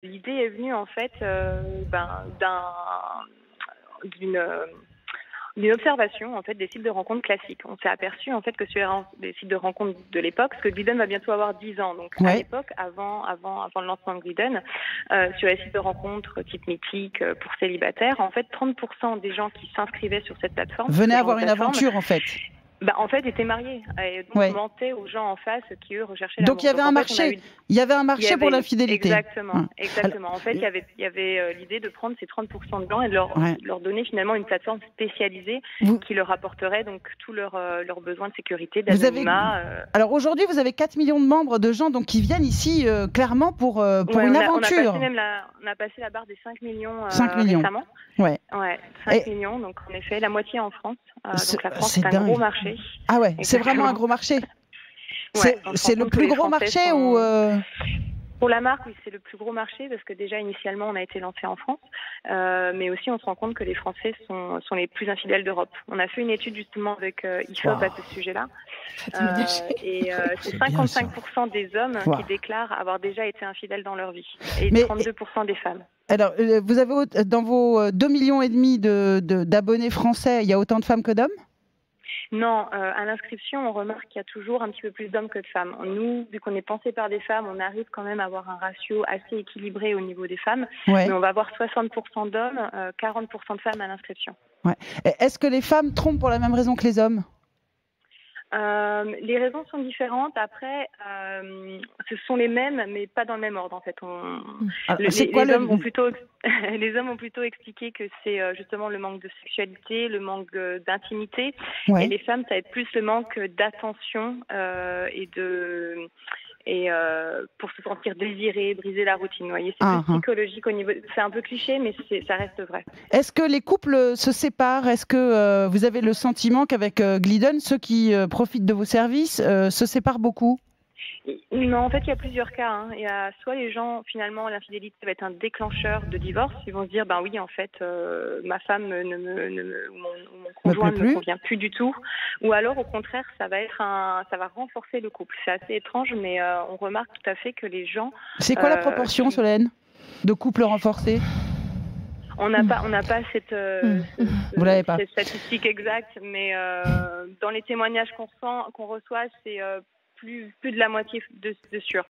L'idée est venue en fait, d'une d'une observation en fait des sites de rencontres classiques. On s'est aperçu en fait que sur des sites de rencontres de l'époque, parce que Glidden va bientôt avoir 10 ans, donc à Ouais. l'époque, avant le lancement de Glidden, sur les sites de rencontres type Mythique pour célibataires, en fait 30% des gens qui s'inscrivaient sur cette plateforme Venaient avoir une aventure en fait. en fait étaient mariés et donc Ouais. mentaient aux gens en face qui eux recherchaient Donc l'amour. il y avait un marché. Il y avait un marché pour l'infidélité. Exactement. En fait, il y avait l'idée de prendre ces 30% de gens et de leur donner finalement une plateforme spécialisée qui leur apporterait donc tous leurs besoins de sécurité, d'anonymat. Alors aujourd'hui, vous avez 4 millions de membres de gens donc qui viennent ici clairement pour une aventure. On a passé la barre des 5 millions, 5 millions. récemment. Ouais. 5 millions, donc en effet, la moitié en France. Donc la France, c'est un dingue. gros marché. Ah ouais, c'est vraiment un gros marché. C'est le plus gros marché ou Pour la marque, oui, c'est le plus gros marché parce que déjà initialement on a été lancé en France, mais aussi on se rend compte que les Français sont les plus infidèles d'Europe. On a fait une étude justement avec IFOP à ce sujet-là, et c'est 55% des hommes qui déclarent avoir déjà été infidèles dans leur vie et 32% des femmes. Alors, vous avez dans vos 2,5 millions d'abonnés français, il y a autant de femmes que d'hommes ? Non, à l'inscription, on remarque qu'il y a toujours un petit peu plus d'hommes que de femmes. Nous, vu qu'on est pensé par des femmes, on arrive quand même à avoir un ratio assez équilibré au niveau des femmes. Ouais. Mais on va avoir 60% d'hommes, 40% de femmes à l'inscription. Ouais. Est-ce que les femmes trompent pour la même raison que les hommes ? Les raisons sont différentes. Après, ce sont les mêmes, mais pas dans le même ordre en fait. Les hommes vont plutôt expliquer que c'est justement le manque de sexualité, le manque d'intimité, et les femmes, ça va être plus le manque d'attention pour se sentir désiré, briser la routine. Vous voyez, c'est plus psychologique au niveau. C'est un peu cliché, mais ça reste vrai. Est-ce que les couples se séparent ? Est-ce que vous avez le sentiment qu'avec Glidden, ceux qui profitent de vos services se séparent beaucoup ? Non, en fait, il y a plusieurs cas. Il y a soit les gens, finalement, l'infidélité va être un déclencheur de divorce. Ils vont se dire, oui, en fait, ma femme ou mon conjoint ne me convient plus du tout. Ou alors, au contraire, ça va renforcer le couple. C'est assez étrange, mais on remarque tout à fait que les gens... C'est quoi la proportion, Solène, de couples renforcés ? On n'a pas cette statistique exacte, mais dans les témoignages qu'on reçoit, c'est plus de la moitié de sûr.